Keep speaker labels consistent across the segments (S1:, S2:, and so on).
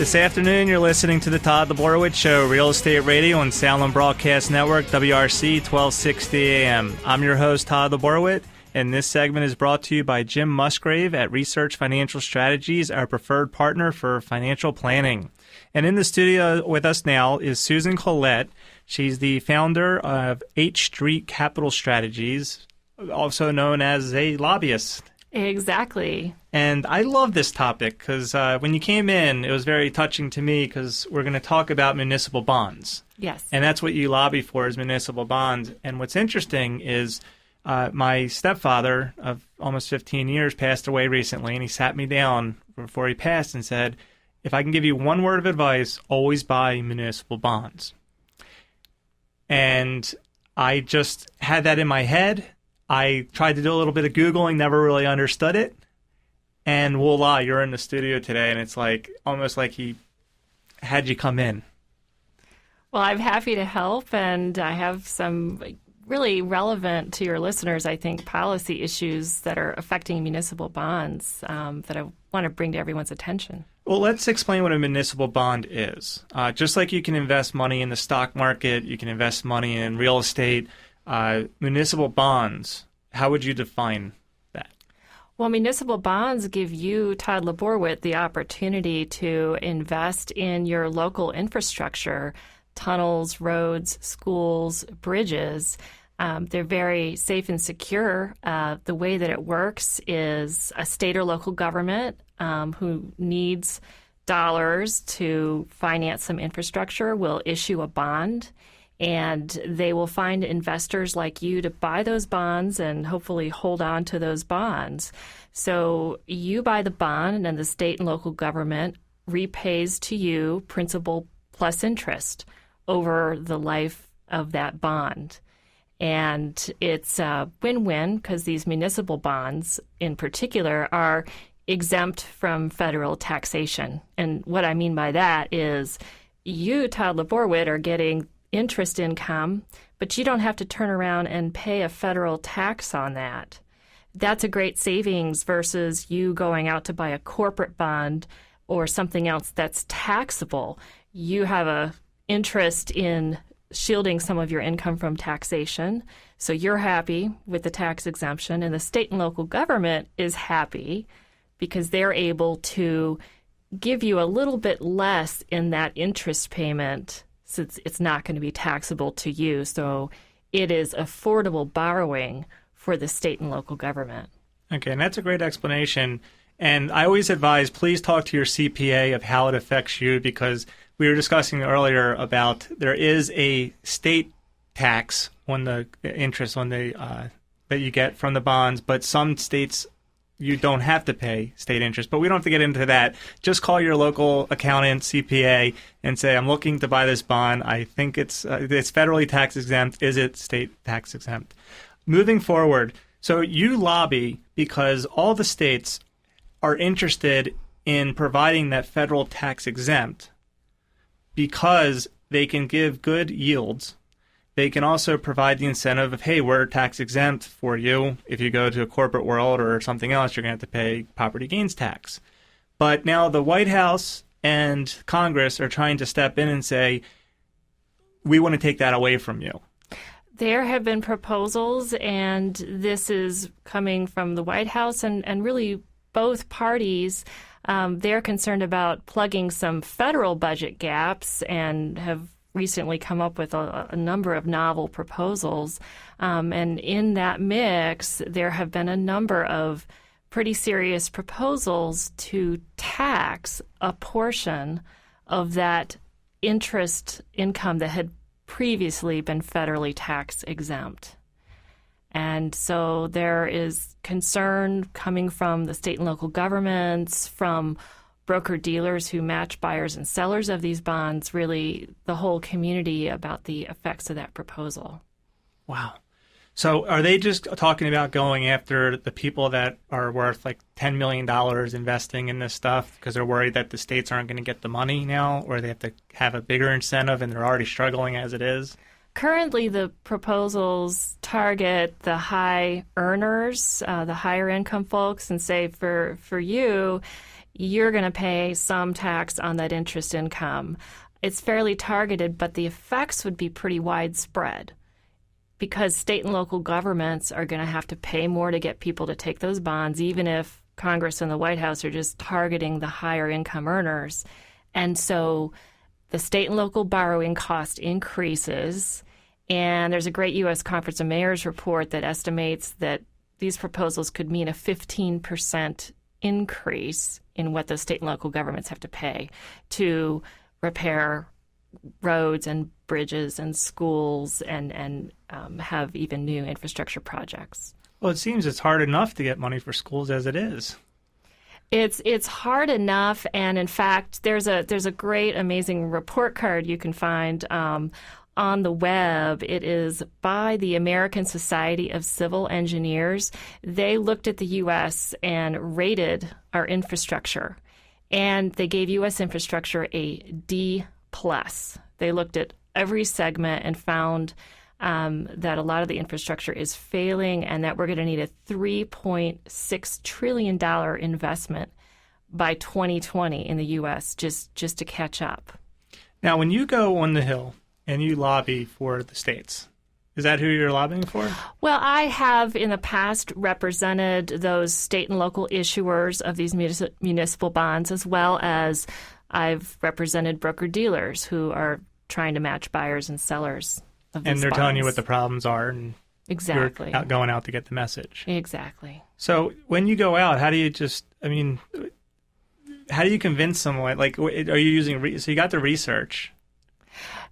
S1: This afternoon, you're listening to the Todd LaBorwit Show, Real Estate Radio and Sound Broadcast Network, WRC 1260 AM. I'm your host, Todd LaBorwit, and this segment is brought to you by Jim Musgrave at Research Financial Strategies, our preferred partner for financial planning. And in the studio with us now is Susan Collet. She's the founder of H Street Capital Strategies, also known as a lobbyist.
S2: Exactly.
S1: And I love this topic because when you came in, it was very touching to me because we're going to talk about municipal bonds.
S2: Yes.
S1: And that's what you lobby for is municipal bonds. And what's interesting is my stepfather of almost 15 years passed away recently, and he sat me down before he passed and said, if I can give you one word of advice, always buy municipal bonds. And I just had that in my head. I tried to do a little bit of Googling, never really understood it. And voila, you're in the studio today, and it's like almost like he had you come in.
S2: Well, I'm happy to help, and I have some really relevant to your listeners, I think, policy issues that are affecting municipal bonds that I want to bring to everyone's attention.
S1: Well, let's explain what a municipal bond is. Just like you can invest money in the stock market, you can invest money in real estate, municipal bonds, how would you define that?
S2: Well, municipal bonds give you, Todd LaBorwit, the opportunity to invest in your local infrastructure, tunnels, roads, schools, bridges. They're very safe and secure. The way that it works is a state or local government who needs dollars to finance some infrastructure will issue a bond, and they will find investors like you to buy those bonds and hopefully hold on to those bonds. So you buy the bond, and the state and local government repays to you principal plus interest over the life of that bond. And it's a win-win because these municipal bonds in particular are exempt from federal taxation. And what I mean by that is you, Todd LaBorwit, are getting interest income, but you don't have to turn around and pay a federal tax on that. That's a great savings versus you going out to buy a corporate bond or something else that's taxable. You have a interest in shielding some of your income from taxation, so you're happy with the tax exemption, and the state and local government is happy because they're able to give you a little bit less in that interest payment since it's not going to be taxable to you. So it is affordable borrowing for the state and local government.
S1: Okay, and that's a great explanation. And I always advise, please talk to your CPA of how it affects you, because we were discussing earlier about there is a state tax on the interest on the that you get from the bonds, but some states you don't have to pay state interest. But we don't have to get into that. Just call your local accountant, CPA, and say, I'm looking to buy this bond. I think it's federally tax exempt. Is it state tax exempt? Moving forward, so you lobby because all the states are interested in providing that federal tax exempt because they can give good yields. They can also provide the incentive of, hey, we're tax exempt for you. If you go to a corporate world or something else, you're going to have to pay property gains tax. But now the White House and Congress are trying to step in and say, we want to take that away from you.
S2: There have been proposals, and this is coming from the White House and really both parties. They're concerned about plugging some federal budget gaps and have recently come up with a number of novel proposals. And in that mix, there have been a number of pretty serious proposals to tax a portion of that interest income that had previously been federally tax exempt. And so there is concern coming from the state and local governments, from broker-dealers who match buyers and sellers of these bonds, really the whole community, about the effects of that proposal.
S1: Wow. So are they just talking about going after the people that are worth like $10 million investing in this stuff because they're worried that the states aren't going to get the money now, or they have to have a bigger incentive and they're already struggling as it is?
S2: Currently, the proposals target the high earners, the higher income folks, and say for you, you're going to pay some tax on that interest income. It's fairly targeted, but the effects would be pretty widespread because state and local governments are going to have to pay more to get people to take those bonds, even if Congress and the White House are just targeting the higher income earners. And so the state and local borrowing cost increases. And there's a great U.S. Conference of Mayors report that estimates that these proposals could mean a 15% increase in what those state and local governments have to pay to repair roads and bridges and schools and have even new infrastructure projects.
S1: Well, it seems it's hard enough to get money for schools as it is.
S2: It's hard enough, and in fact, there's a great, amazing report card you can find on the web. It is by the American Society of Civil Engineers. They looked at the U.S. and rated our infrastructure, and they gave U.S. infrastructure a D+. They looked at every segment and found that a lot of the infrastructure is failing and that we're going to need a $3.6 trillion investment by 2020 in the U.S. just to catch up.
S1: Now, when you go on the Hill and you lobby for the states, is that who you're lobbying for?
S2: Well, I have in the past represented those state and local issuers of these municipal bonds, as well as I've represented broker-dealers who are trying to match buyers and sellers of these
S1: And they're
S2: bonds.
S1: telling you what the problems are, and
S2: Exactly.
S1: you're going out to get the message.
S2: Exactly.
S1: So when you go out, how do you convince someone? Like, are you using, so you got the research.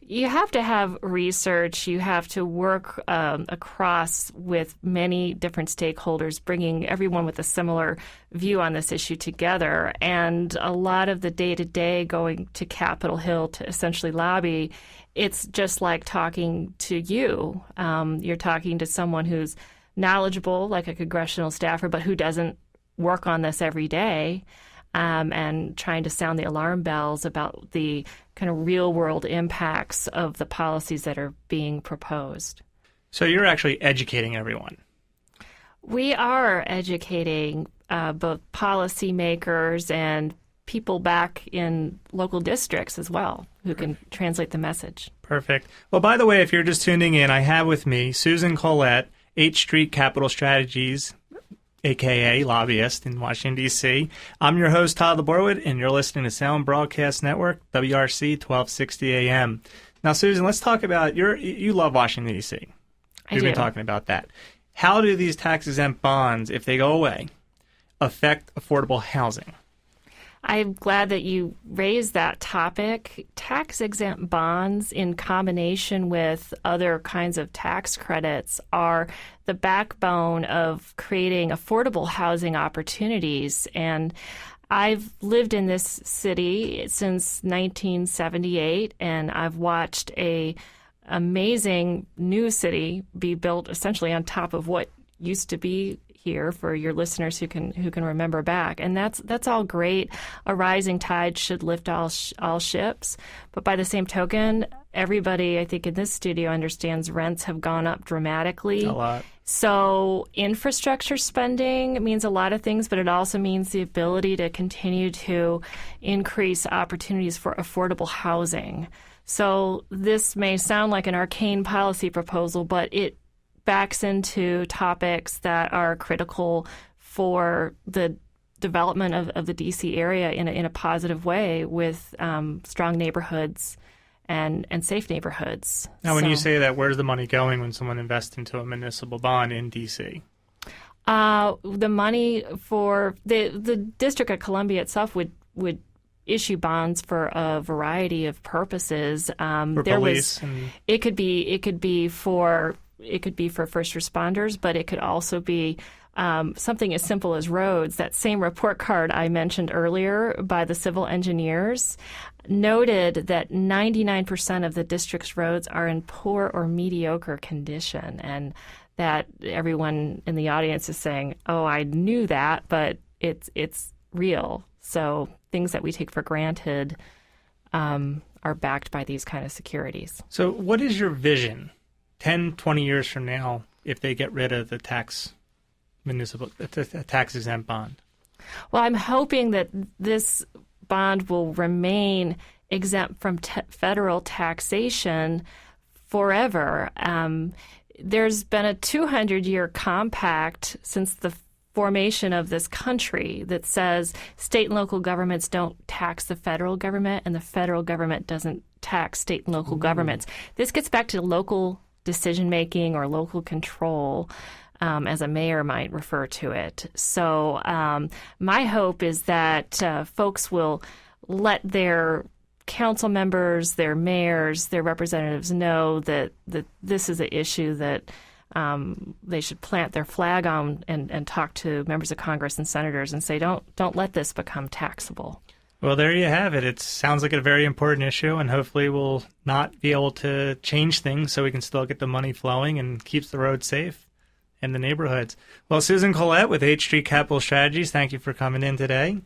S2: You have to have research. You have to work across with many different stakeholders, bringing everyone with a similar view on this issue together. And a lot of the day-to-day going to Capitol Hill to essentially lobby, it's just like talking to you. You're talking to someone who's knowledgeable, like a congressional staffer, but who doesn't work on this every day. And trying to sound the alarm bells about the kind of real-world impacts of the policies that are being proposed.
S1: So you're actually educating everyone.
S2: We are educating both policymakers and people back in local districts as well who can translate the message.
S1: Perfect. Well, by the way, if you're just tuning in, I have with me Susan Collet, H Street Capital Strategies, a.k.a. lobbyist in Washington, D.C. I'm your host, Todd LaBorwit, and you're listening to Sound Broadcast Network, WRC 1260 AM. Now, Susan, let's talk about, you love Washington, D.C. We've been talking about that. How do these tax-exempt bonds, if they go away, affect affordable housing?
S2: I'm glad that you raised that topic. Tax-exempt bonds in combination with other kinds of tax credits are the backbone of creating affordable housing opportunities. And I've lived in this city since 1978, and I've watched an amazing new city be built essentially on top of what used to be here for your listeners who can remember back, and that's all great. A rising tide should lift all ships, but by the same token, everybody I think in this studio understands rents have gone up dramatically.
S1: A lot.
S2: So infrastructure spending means a lot of things, but it also means the ability to continue to increase opportunities for affordable housing. So this may sound like an arcane policy proposal, but it backs into topics that are critical for the development of the D.C. area in a positive way with strong neighborhoods and safe neighborhoods.
S1: Now, when you say that, where's the money going when someone invests into a municipal bond in D.C.?
S2: The money for the District of Columbia itself would issue bonds for a variety of purposes.
S1: For police,
S2: it could be for first responders, but it could also be something as simple as roads. That same report card I mentioned earlier by the civil engineers noted that 99% of the district's roads are in poor or mediocre condition, and that everyone in the audience is saying, "Oh, I knew that, but it's real." So things that we take for granted are backed by these kind of securities.
S1: So what is your vision 10, 20 years from now if they get rid of the tax-exempt bond?
S2: Well, I'm hoping that this bond will remain exempt from federal taxation forever. There's been a 200-year compact since the formation of this country that says state and local governments don't tax the federal government, and the federal government doesn't tax state and local governments. This gets back to local decision-making or local control, as a mayor might refer to it. So my hope is that folks will let their council members, their mayors, their representatives know that this is an issue that they should plant their flag on and talk to members of Congress and senators and say, don't let this become taxable.
S1: Well, there you have it. It sounds like a very important issue, and hopefully we'll not be able to change things so we can still get the money flowing and keeps the roads safe in the neighborhoods. Well, Susan Collet with H Street Capital Strategies, thank you for coming in today.